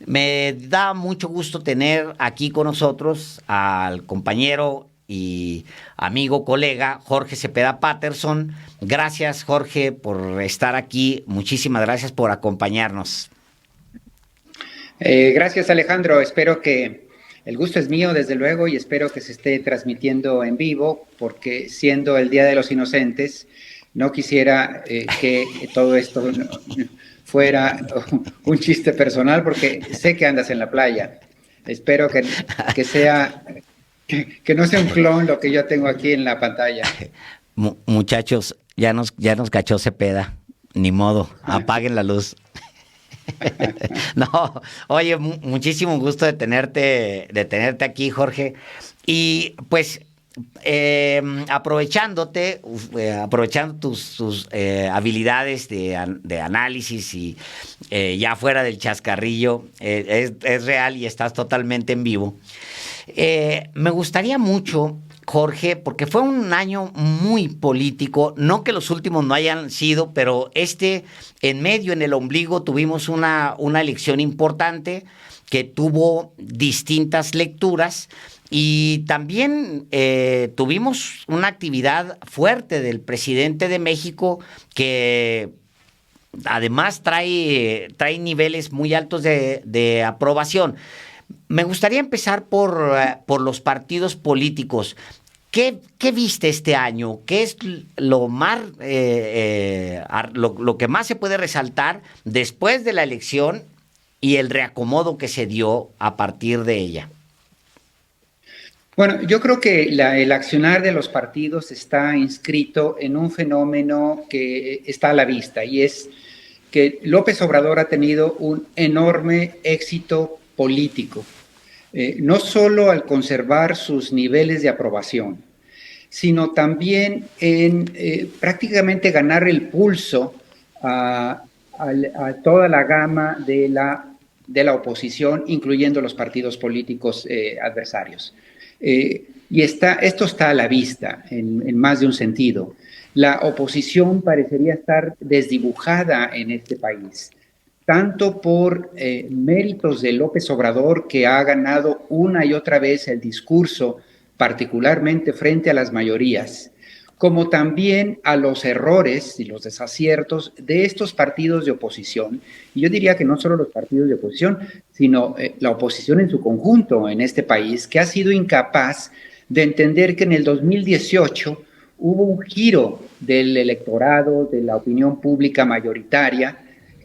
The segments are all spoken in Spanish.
Me da mucho gusto tener aquí con nosotros al compañero y amigo, colega Jorge Cepeda Patterson. Gracias, Jorge, por estar aquí. Muchísimas gracias por acompañarnos. Gracias, Alejandro. Espero que el gusto es mío, desde luego, y espero que se esté transmitiendo en vivo, porque siendo el Día de los Inocentes, no quisiera que todo esto fuera un chiste personal, porque sé que andas en la playa. Espero que sea, que no sea un clon lo que yo tengo aquí en la pantalla. Muchachos, ya nos cachó Cepeda. Ni modo, apaguen la luz. No, oye, muchísimo gusto de tenerte aquí, Jorge. Y pues aprovechando tus habilidades de análisis y ya fuera del chascarrillo, es real y estás totalmente en vivo. Me gustaría mucho, Jorge, porque fue un año muy político, no que los últimos no hayan sido, pero en medio, en el ombligo, tuvimos una elección importante que tuvo distintas lecturas y también tuvimos una actividad fuerte del presidente de México que además trae niveles muy altos de aprobación. Me gustaría empezar por los partidos políticos. ¿Qué viste este año? ¿Qué es lo que más se puede resaltar después de la elección y el reacomodo que se dio a partir de ella? Bueno, yo creo que el accionar de los partidos está inscrito en un fenómeno que está a la vista, y es que López Obrador ha tenido un enorme éxito político, no solo al conservar sus niveles de aprobación, sino también en prácticamente ganar el pulso a toda la gama de la oposición, incluyendo los partidos políticos adversarios. Y esto está a la vista en más de un sentido. La oposición parecería estar desdibujada en este país, tanto por méritos de López Obrador, que ha ganado una y otra vez el discurso, particularmente frente a las mayorías, como también a los errores y los desaciertos de estos partidos de oposición. Y yo diría que no solo los partidos de oposición, sino la oposición en su conjunto en este país, que ha sido incapaz de entender que en el 2018 hubo un giro del electorado, de la opinión pública mayoritaria,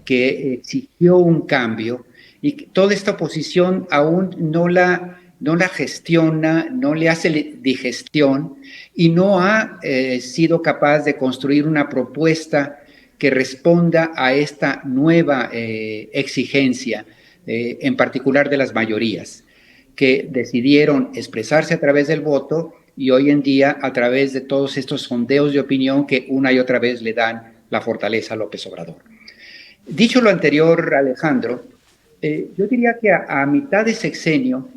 que exigió un cambio, y que toda esta oposición aún no la gestiona, no le hace digestión, y no ha sido capaz de construir una propuesta que responda a esta nueva exigencia, en particular de las mayorías, que decidieron expresarse a través del voto y hoy en día a través de todos estos sondeos de opinión que una y otra vez le dan la fortaleza a López Obrador. Dicho lo anterior, Alejandro, yo diría que a mitad de sexenio,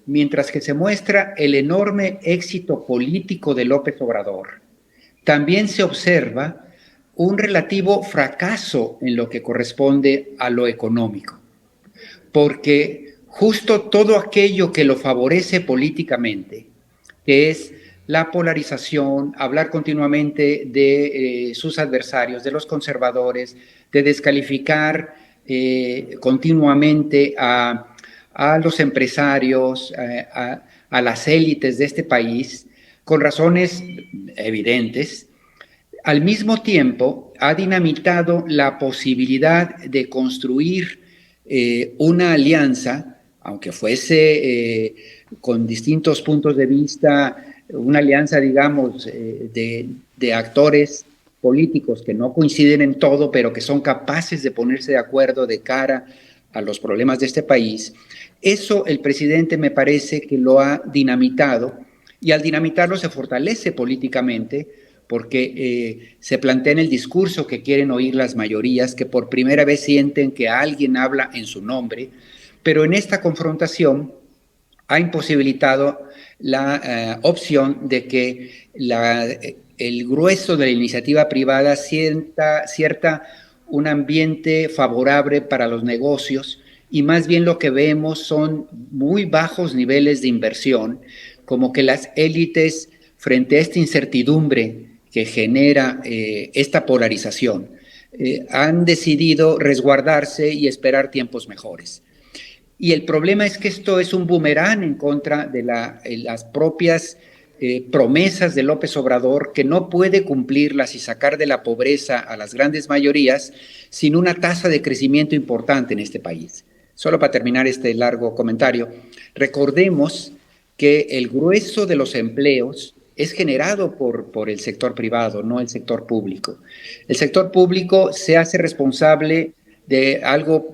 mientras que se muestra el enorme éxito político de López Obrador, también se observa un relativo fracaso en lo que corresponde a lo económico, porque justo todo aquello que lo favorece políticamente, que es la polarización, hablar continuamente de sus adversarios, de los conservadores, de descalificar continuamente a los empresarios, a las élites de este país, con razones evidentes, al mismo tiempo ha dinamitado la posibilidad de construir una alianza, aunque fuese con distintos puntos de vista, una alianza, digamos, de actores políticos que no coinciden en todo, pero que son capaces de ponerse de acuerdo de cara a los problemas de este país. Eso el presidente me parece que lo ha dinamitado, y al dinamitarlo se fortalece políticamente, porque se plantea en el discurso que quieren oír las mayorías, que por primera vez sienten que alguien habla en su nombre, pero en esta confrontación ha imposibilitado la opción de que el grueso de la iniciativa privada sienta un ambiente favorable para los negocios y más bien lo que vemos son muy bajos niveles de inversión, como que las élites, frente a esta incertidumbre que genera esta polarización, han decidido resguardarse y esperar tiempos mejores. Y el problema es que esto es un boomerang en contra de las propias promesas de López Obrador, que no puede cumplirlas y sacar de la pobreza a las grandes mayorías sin una tasa de crecimiento importante en este país. Solo para terminar este largo comentario, recordemos que el grueso de los empleos es generado por el sector privado, no el sector público. El sector público se hace responsable de algo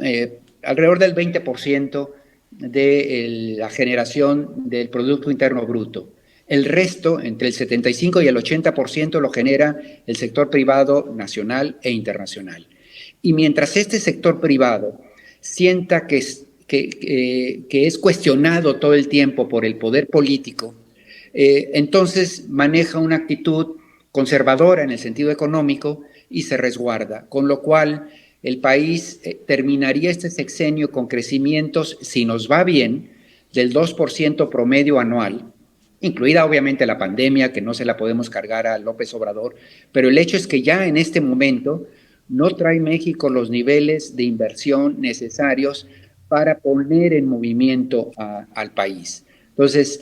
alrededor del 20% de la generación del Producto Interno Bruto. El resto, entre el 75 y el 80%, lo genera el sector privado nacional e internacional. Y mientras este sector privado sienta que es cuestionado todo el tiempo por el poder político, entonces maneja una actitud conservadora en el sentido económico y se resguarda, con lo cual el país terminaría este sexenio con crecimientos, si nos va bien, del 2% promedio anual, incluida obviamente la pandemia, que no se la podemos cargar a López Obrador, pero el hecho es que ya en este momento no trae México los niveles de inversión necesarios para poner en movimiento al país. Entonces,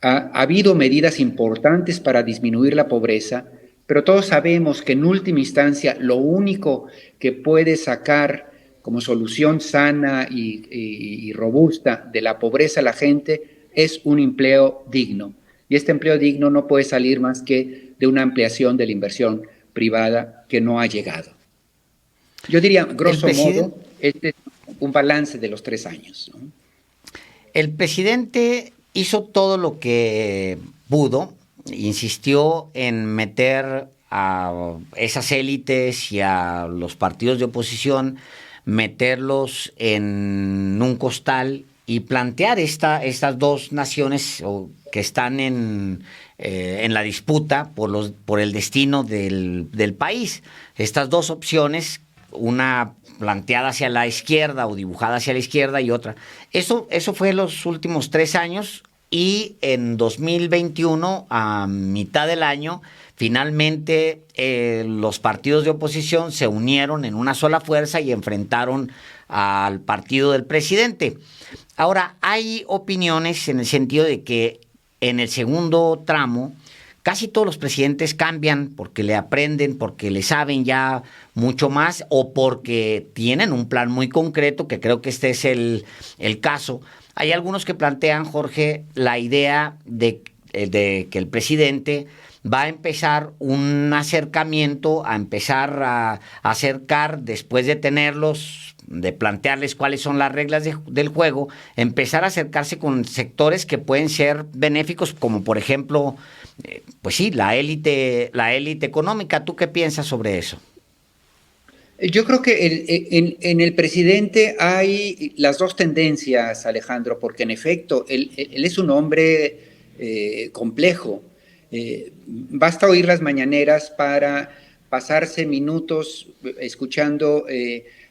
ha habido medidas importantes para disminuir la pobreza, pero todos sabemos que en última instancia lo único que puede sacar como solución sana y robusta de la pobreza a la gente es un empleo digno. Y este empleo digno no puede salir más que de una ampliación de la inversión privada que no ha llegado. Yo diría, grosso modo, este es un balance de los 3 años, ¿no? El presidente hizo todo lo que pudo, insistió en meter a esas élites y a los partidos de oposición, meterlos en un costal y plantear estas dos naciones que están en la disputa por el destino del país. Estas dos opciones, una planteada hacia la izquierda o dibujada hacia la izquierda y otra. Eso fue los últimos 3 años y en 2021, a mitad del año, finalmente los partidos de oposición se unieron en una sola fuerza y enfrentaron al partido del presidente. Ahora, hay opiniones en el sentido de que en el segundo tramo casi todos los presidentes cambian porque le aprenden, porque le saben ya mucho más o porque tienen un plan muy concreto, que creo que este es el caso. Hay algunos que plantean, Jorge, la idea de que el presidente va a empezar un acercamiento, a empezar a acercar, después de tenerlos, de plantearles cuáles son las reglas del juego, empezar a acercarse con sectores que pueden ser benéficos, como por ejemplo, pues sí, la élite económica. ¿Tú qué piensas sobre eso? Yo creo que en el presidente hay las dos tendencias, Alejandro, porque en efecto, él es un hombre complejo. Basta oír las mañaneras para pasarse minutos escuchando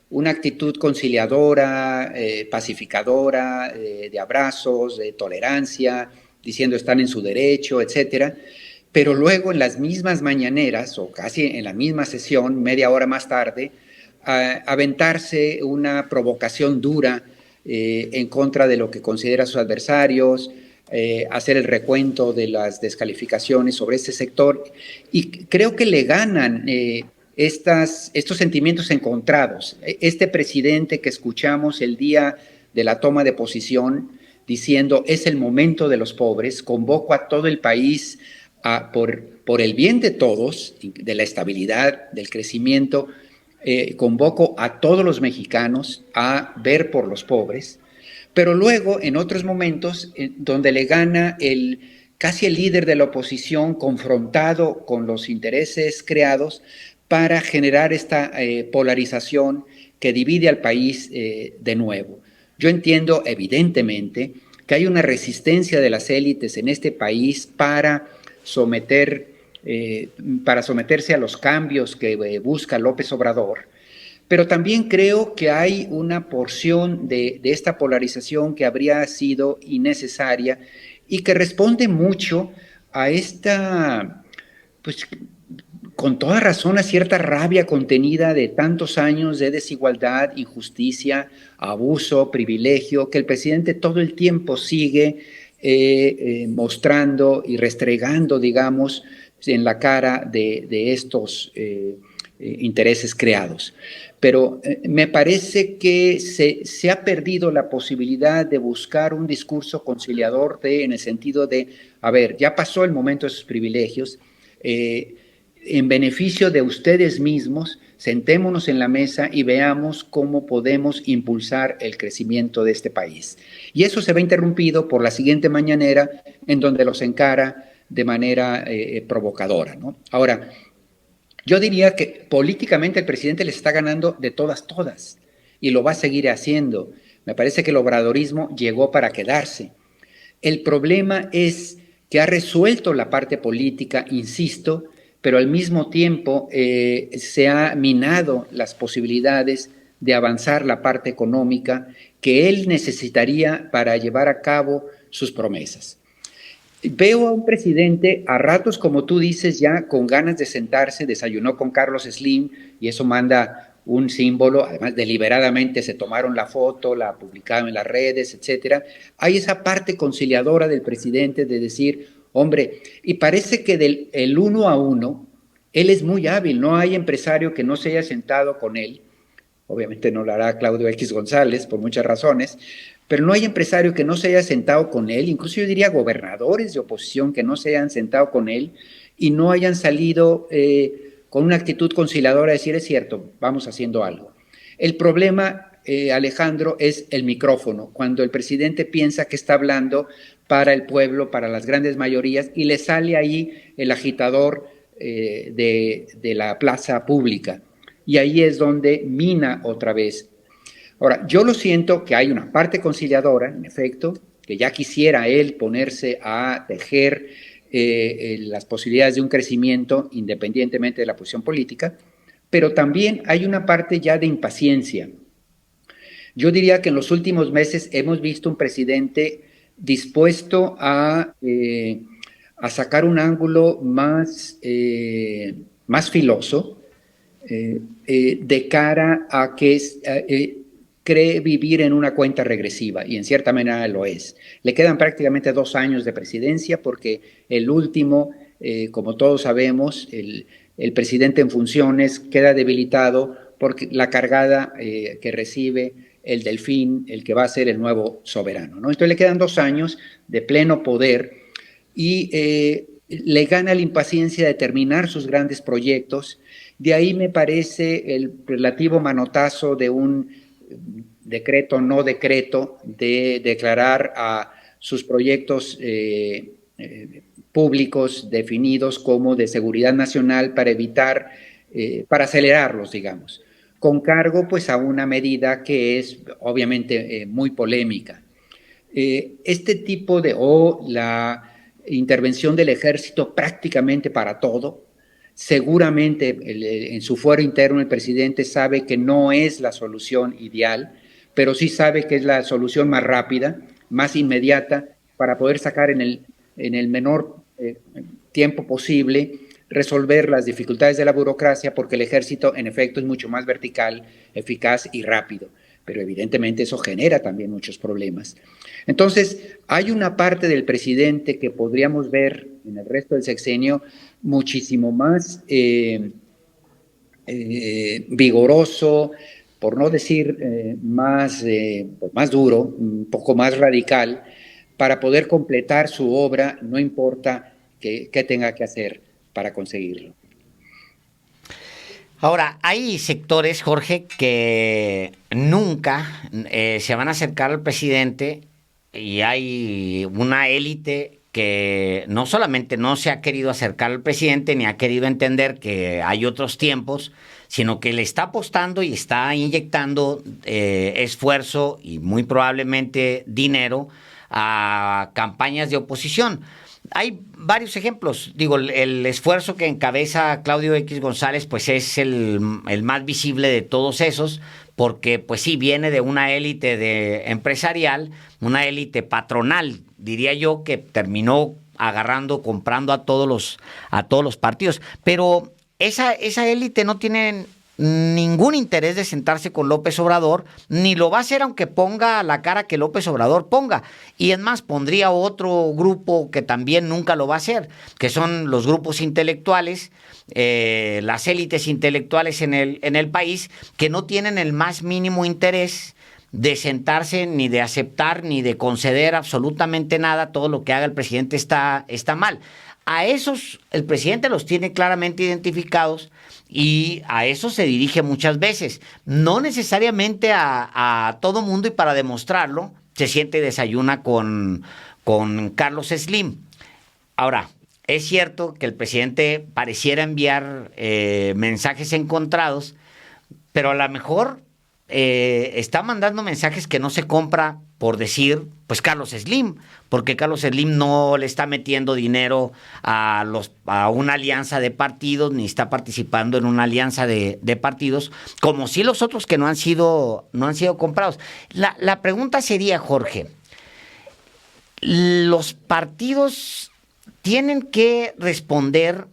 una actitud conciliadora, pacificadora, de abrazos, de tolerancia, diciendo están en su derecho, etcétera. Pero luego en las mismas mañaneras, o casi en la misma sesión, media hora más tarde, aventarse una provocación dura en contra de lo que considera sus adversarios, hacer el recuento de las descalificaciones sobre ese sector. Y creo que le ganan estos sentimientos encontrados. Este presidente que escuchamos el día de la toma de posición diciendo es el momento de los pobres, convoco a todo el país por el bien de todos, de la estabilidad, del crecimiento, convoco a todos los mexicanos a ver por los pobres, pero luego en otros momentos donde le gana casi el líder de la oposición confrontado con los intereses creados para generar esta polarización que divide al país de nuevo. Yo entiendo evidentemente que hay una resistencia de las élites en este país para someterse a los cambios que busca López Obrador, Pero también creo que hay una porción de esta polarización que habría sido innecesaria y que responde mucho a esta, pues con toda razón, a cierta rabia contenida de tantos años de desigualdad, injusticia, abuso, privilegio, que el presidente todo el tiempo sigue mostrando y restregando, digamos, en la cara de estos intereses creados. Pero me parece que se ha perdido la posibilidad de buscar un discurso conciliador en el sentido de, a ver, ya pasó el momento de sus privilegios, en beneficio de ustedes mismos, sentémonos en la mesa y veamos cómo podemos impulsar el crecimiento de este país. Y eso se ve interrumpido por la siguiente mañanera, en donde los encara de manera provocadora, ¿no? Ahora, yo diría que políticamente el presidente les está ganando de todas, y lo va a seguir haciendo. Me parece que el obradorismo llegó para quedarse. El problema es que ha resuelto la parte política, insisto, pero al mismo tiempo se ha minado las posibilidades de avanzar la parte económica que él necesitaría para llevar a cabo sus promesas. Veo a un presidente a ratos, como tú dices, ya con ganas de sentarse, desayunó con Carlos Slim y eso manda un símbolo, además deliberadamente se tomaron la foto, la publicaron en las redes, etcétera. Hay esa parte conciliadora del presidente de decir, hombre, y parece que del 1 a 1, él es muy hábil, no hay empresario que no se haya sentado con él, obviamente no lo hará Claudio X González por muchas razones, pero no hay empresario que no se haya sentado con él, incluso yo diría gobernadores de oposición que no se hayan sentado con él y no hayan salido con una actitud conciliadora de decir, es cierto, vamos haciendo algo. El problema, Alejandro, es el micrófono, cuando el presidente piensa que está hablando para el pueblo, para las grandes mayorías, y le sale ahí el agitador de la plaza pública. Y ahí es donde mina otra vez. Ahora, yo lo siento que hay una parte conciliadora, en efecto, que ya quisiera él ponerse a tejer las posibilidades de un crecimiento independientemente de la posición política, pero también hay una parte ya de impaciencia. Yo diría que en los últimos meses hemos visto un presidente dispuesto a sacar un ángulo más filoso de cara a que cree vivir en una cuenta regresiva, y en cierta manera lo es. Le quedan prácticamente 2 años de presidencia porque el último, como todos sabemos, el presidente en funciones queda debilitado por la cargada que recibe el Delfín, el que va a ser el nuevo soberano, ¿no? Entonces le quedan 2 años de pleno poder y le gana la impaciencia de terminar sus grandes proyectos. De ahí me parece el relativo manotazo de un decreto, no decreto, de declarar a sus proyectos públicos definidos como de seguridad nacional para evitar, para acelerarlos, digamos, con cargo pues a una medida que es obviamente muy polémica. Este tipo de, la intervención del ejército prácticamente para todo, seguramente en su fuero interno el presidente sabe que no es la solución ideal, pero sí sabe que es la solución más rápida, más inmediata, para poder sacar en el menor tiempo posible, resolver las dificultades de la burocracia, porque el ejército en efecto es mucho más vertical, eficaz y rápido, pero evidentemente eso genera también muchos problemas. Entonces, hay una parte del presidente que podríamos ver en el resto del sexenio muchísimo más vigoroso, por no decir más duro, un poco más radical, para poder completar su obra, no importa qué tenga que hacer para conseguirlo. Ahora, hay sectores, Jorge, que nunca se van a acercar al presidente y hay una élite que no solamente no se ha querido acercar al presidente ni ha querido entender que hay otros tiempos, sino que le está apostando y está inyectando esfuerzo y muy probablemente dinero a campañas de oposición. Hay varios ejemplos. Digo, el esfuerzo que encabeza Claudio X González, pues es el más visible de todos esos, porque pues sí, viene de una élite de empresarial, una élite patronal, diría yo, que terminó agarrando, comprando a todos los partidos. Pero esa élite no tiene ningún interés de sentarse con López Obrador, ni lo va a hacer aunque ponga la cara que López Obrador ponga. Y es más, pondría otro grupo que también nunca lo va a hacer, que son los grupos intelectuales, las élites intelectuales en el país, que no tienen el más mínimo interés de sentarse, ni de aceptar, ni de conceder absolutamente nada. Todo lo que haga el presidente está mal. A esos el presidente los tiene claramente identificados y a eso se dirige muchas veces. No necesariamente a todo mundo, y para demostrarlo se siente y desayuna con Carlos Slim. Ahora, es cierto que el presidente pareciera enviar mensajes encontrados, pero a lo mejor está mandando mensajes que no se compra por decir, pues Carlos Slim, porque Carlos Slim no le está metiendo dinero a una alianza de partidos, ni está participando en una alianza de partidos, como si los otros que no han sido comprados. La pregunta sería, Jorge, los partidos tienen que responder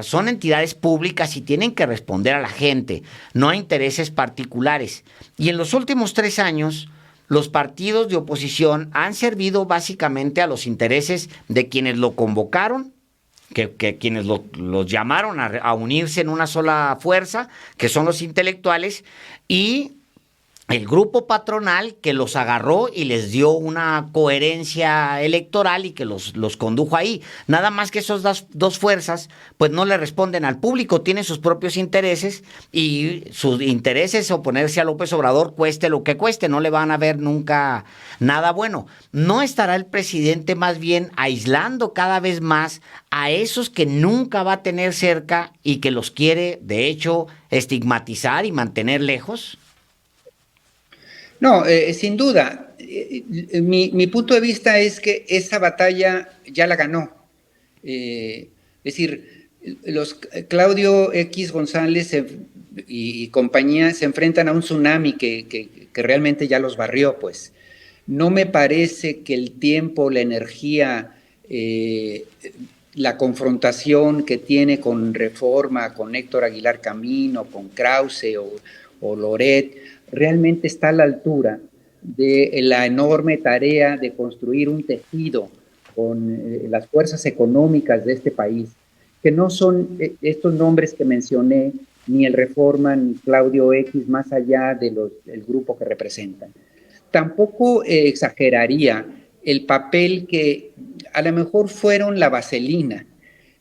son entidades públicas y tienen que responder a la gente, no a intereses particulares. Y en los últimos 3 años, los partidos de oposición han servido básicamente a los intereses de quienes lo convocaron, que quienes los llamaron a unirse en una sola fuerza, que son los intelectuales, y el grupo patronal que los agarró y les dio una coherencia electoral y que los condujo ahí. Nada más que esas dos fuerzas pues no le responden al público, tienen sus propios intereses, y sus intereses oponerse a López Obrador cueste lo que cueste, no le van a ver nunca nada bueno. ¿No estará el presidente más bien aislando cada vez más a esos que nunca va a tener cerca y que los quiere de hecho estigmatizar y mantener lejos? No, sin duda. Mi punto de vista es que esa batalla ya la ganó. Es decir, Claudio X González y compañía se enfrentan a un tsunami que realmente ya los barrió, pues. No me parece que el tiempo, la energía, la confrontación que tiene con Reforma, con Héctor Aguilar Camino, con Krause o Loret, realmente está a la altura de la enorme tarea de construir un tejido con las fuerzas económicas de este país, que no son estos nombres que mencioné, ni el Reforma, ni Claudio X, más allá del grupo que representan. Tampoco exageraría el papel que a lo mejor fueron la vaselina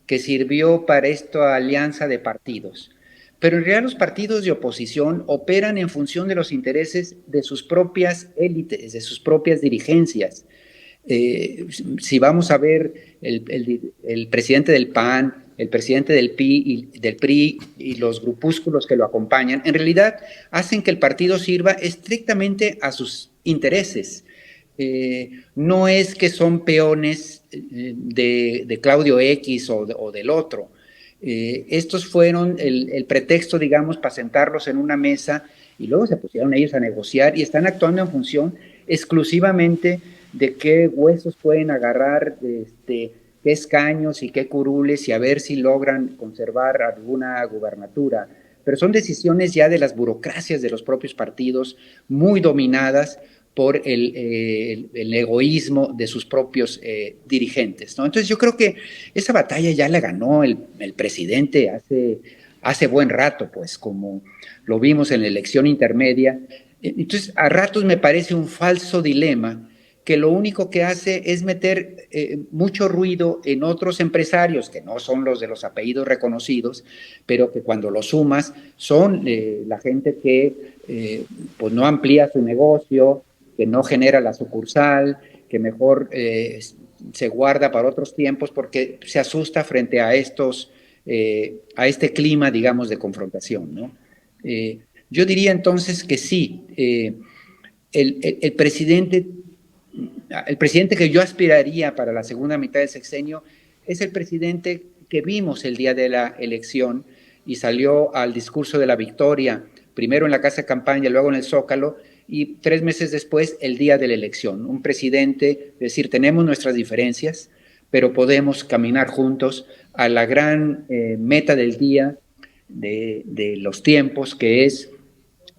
que sirvió para esta alianza de partidos. Pero en realidad los partidos de oposición operan en función de los intereses de sus propias élites, de sus propias dirigencias. Si vamos a ver el presidente del PAN, el presidente del PRI y los grupúsculos que lo acompañan, en realidad hacen que el partido sirva estrictamente a sus intereses. No es que son peones de Claudio X o del otro. Estos fueron el pretexto, digamos, para sentarlos en una mesa, y luego se pusieron ellos a negociar y están actuando en función exclusivamente de qué huesos pueden agarrar, qué escaños y qué curules, y a ver si logran conservar alguna gubernatura. Pero son decisiones ya de las burocracias de los propios partidos, muy dominadas por el egoísmo de sus propios dirigentes, ¿no? Entonces yo creo que esa batalla ya la ganó el presidente hace buen rato, pues, como lo vimos en la elección intermedia. Entonces a ratos me parece un falso dilema que lo único que hace es meter mucho ruido en otros empresarios que no son los de los apellidos reconocidos, pero que cuando los sumas son la gente que pues no amplía su negocio, que no genera la sucursal, que mejor se guarda para otros tiempos porque se asusta frente a a este clima, digamos, de confrontación, ¿no? Yo diría entonces que sí, el presidente el presidente que yo aspiraría para la segunda mitad del sexenio es el presidente que vimos el día de la elección y salió al discurso de la victoria, primero en la Casa de Campaña, luego en el Zócalo, y 3 meses después, el día de la elección. Un presidente, es decir, tenemos nuestras diferencias, pero podemos caminar juntos a la gran meta del día, de los tiempos, que es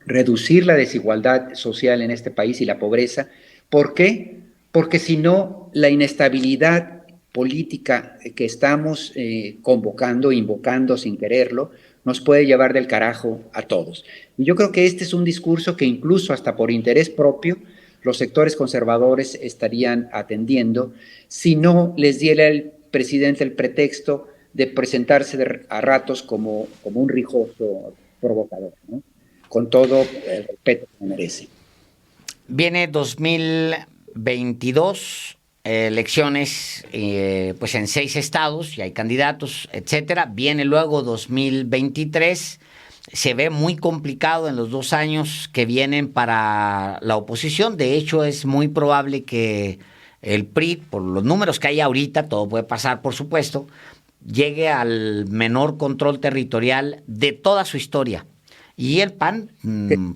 reducir la desigualdad social en este país y la pobreza. ¿Por qué? Porque si no, la inestabilidad política que estamos convocando, invocando sin quererlo, nos puede llevar del carajo a todos. Y yo creo que este es un discurso que incluso hasta por interés propio los sectores conservadores estarían atendiendo si no les diera el presidente el pretexto de presentarse a ratos como un rijoso provocador, ¿no? Con todo el respeto que merece. Viene 2022, elecciones pues en 6 estados, y hay candidatos, etcétera. Viene luego 2023. Se ve muy complicado en los 2 años que vienen para la oposición. De hecho, es muy probable que el PRI, por los números que hay ahorita, todo puede pasar, por supuesto, llegue al menor control territorial de toda su historia. Y el PAN,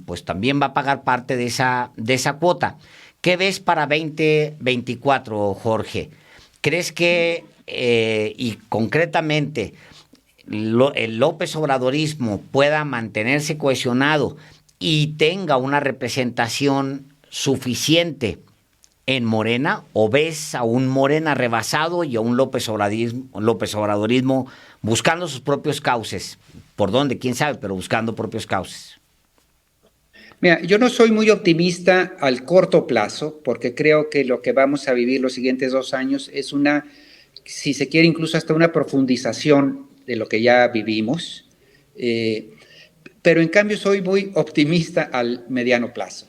pues también va a pagar parte de esa cuota. ¿Qué ves para 2024, Jorge? ¿Crees que, y concretamente, el López Obradorismo pueda mantenerse cohesionado y tenga una representación suficiente en Morena, o ves a un Morena rebasado y a un López Obradorismo buscando sus propios cauces? ¿Por dónde? ¿Quién sabe? Pero buscando propios cauces. Mira, yo no soy muy optimista al corto plazo, porque creo que lo que vamos a vivir los siguientes 2 años es una, si se quiere, incluso hasta una profundización de lo que ya vivimos. Pero en cambio soy muy optimista al mediano plazo.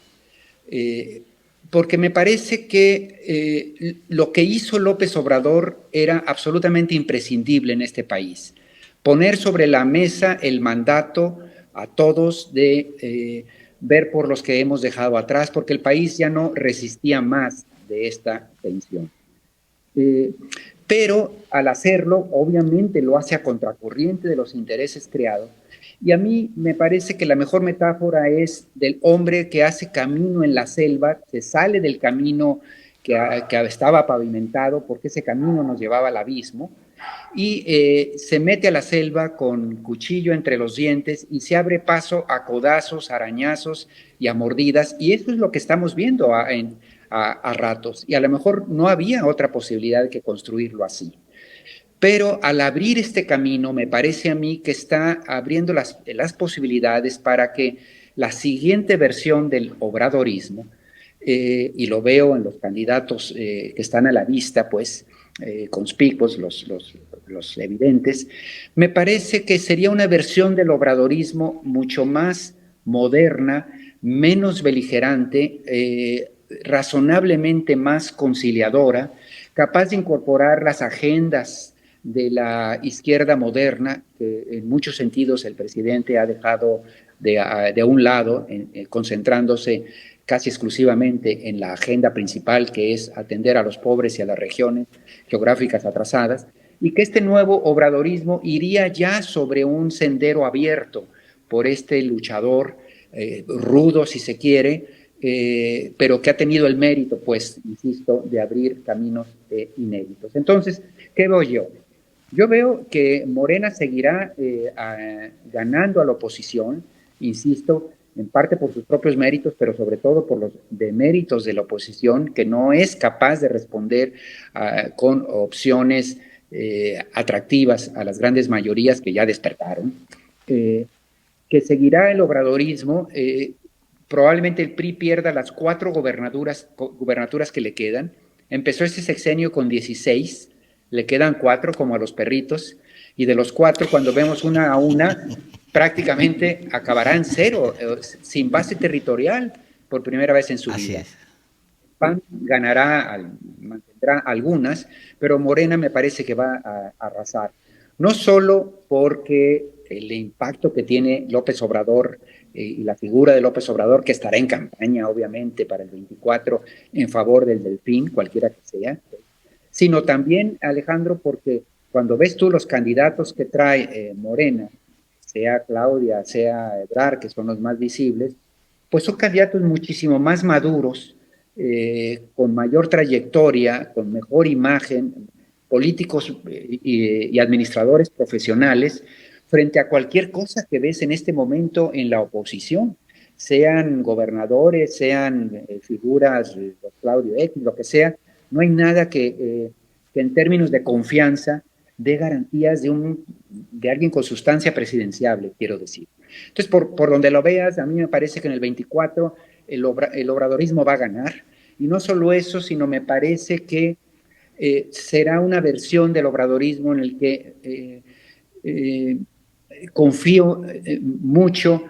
Porque me parece que lo que hizo López Obrador era absolutamente imprescindible en este país. Poner sobre la mesa el mandato a todos de ver por los que hemos dejado atrás, porque el país ya no resistía más de esta tensión. Pero al hacerlo, obviamente lo hace a contracorriente de los intereses creados. Y a mí me parece que la mejor metáfora es del hombre que hace camino en la selva, se sale del camino que estaba pavimentado, porque ese camino nos llevaba al abismo, y se mete a la selva con cuchillo entre los dientes y se abre paso a codazos, arañazos y a mordidas, y eso es lo que estamos viendo a ratos, y a lo mejor no había otra posibilidad que construirlo así. Pero al abrir este camino, me parece a mí que está abriendo las posibilidades para que la siguiente versión del obradorismo, y lo veo en los candidatos que están a la vista, pues, conspicuos, los evidentes, me parece que sería una versión del obradorismo mucho más moderna, menos beligerante, razonablemente más conciliadora, capaz de incorporar las agendas de la izquierda moderna, que en muchos sentidos el presidente ha dejado de un lado, concentrándose casi exclusivamente en la agenda principal, que es atender a los pobres y a las regiones geográficas atrasadas, y que este nuevo obradorismo iría ya sobre un sendero abierto por este luchador rudo, si se quiere, pero que ha tenido el mérito, pues, insisto, de abrir caminos inéditos. Entonces, ¿qué veo yo? Yo veo que Morena seguirá ganando a la oposición, insisto, en parte por sus propios méritos, pero sobre todo por los deméritos de la oposición, que no es capaz de responder con opciones atractivas a las grandes mayorías que ya despertaron, que seguirá el obradorismo. Probablemente el PRI pierda las 4 gubernaturas que le quedan. Empezó este sexenio con 16, le quedan 4 como a los perritos, y de los 4, cuando vemos una a una, prácticamente acabará en 0, sin base territorial por primera vez en su vida. PAN mantendrá algunas, pero Morena me parece que va a arrasar. No solo porque el impacto que tiene López Obrador y la figura de López Obrador, que estará en campaña, obviamente, para el 24 en favor del Delfín, cualquiera que sea, sino también, Alejandro, porque cuando ves tú los candidatos que trae Morena, sea Claudia, sea Ebrard, que son los más visibles, pues son candidatos muchísimo más maduros, con mayor trayectoria, con mejor imagen, políticos y administradores profesionales, frente a cualquier cosa que ves en este momento en la oposición, sean gobernadores, sean figuras, Claudio X, lo que sea, no hay nada que en términos de confianza dé garantías de alguien con sustancia presidenciable, quiero decir. Entonces, por donde lo veas, a mí me parece que en el 24 el obradorismo va a ganar. Y no solo eso, sino me parece que será una versión del obradorismo en el que confío mucho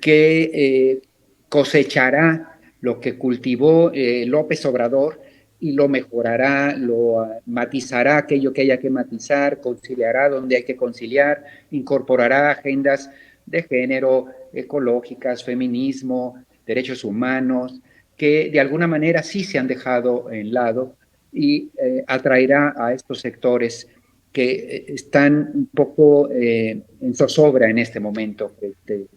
que cosechará lo que cultivó López Obrador y lo mejorará, lo matizará aquello que haya que matizar, conciliará donde hay que conciliar, incorporará agendas de género, ecológicas, feminismo, derechos humanos, que de alguna manera sí se han dejado en lado y atraerá a estos sectores que están un poco en zozobra en este momento frente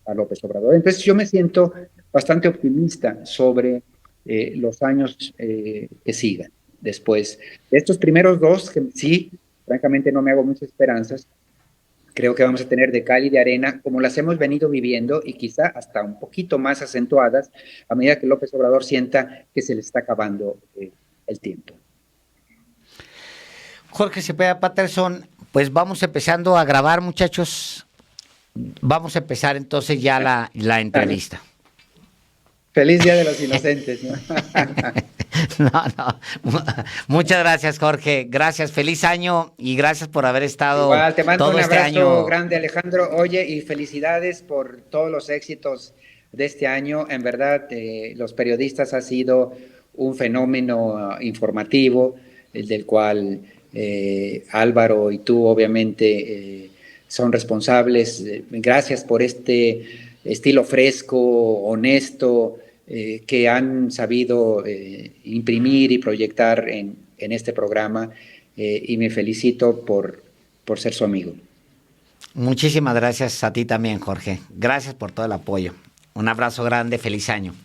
a López Obrador. Entonces yo me siento bastante optimista sobre los años que sigan después. De estos primeros dos, que sí, francamente no me hago muchas esperanzas, creo que vamos a tener de cal y de arena como las hemos venido viviendo y quizá hasta un poquito más acentuadas a medida que López Obrador sienta que se le está acabando el tiempo. Jorge Cepeda Patterson, pues vamos empezando a grabar, muchachos. Vamos a empezar entonces ya la entrevista. Feliz Día de los Inocentes, ¿no? No. Muchas gracias, Jorge. Gracias, feliz año y gracias por haber estado Igual, te mando todo un este abrazo año. grande, Alejandro. Oye, y felicidades por todos los éxitos de este año. En verdad, los periodistas ha sido un fenómeno informativo, el del cual Álvaro y tú obviamente son responsables. Gracias por este estilo fresco, honesto, que han sabido imprimir y proyectar en este programa, y me felicito por ser su amigo. Muchísimas gracias a ti también, Jorge. Gracias por todo el apoyo. Un abrazo grande, feliz año.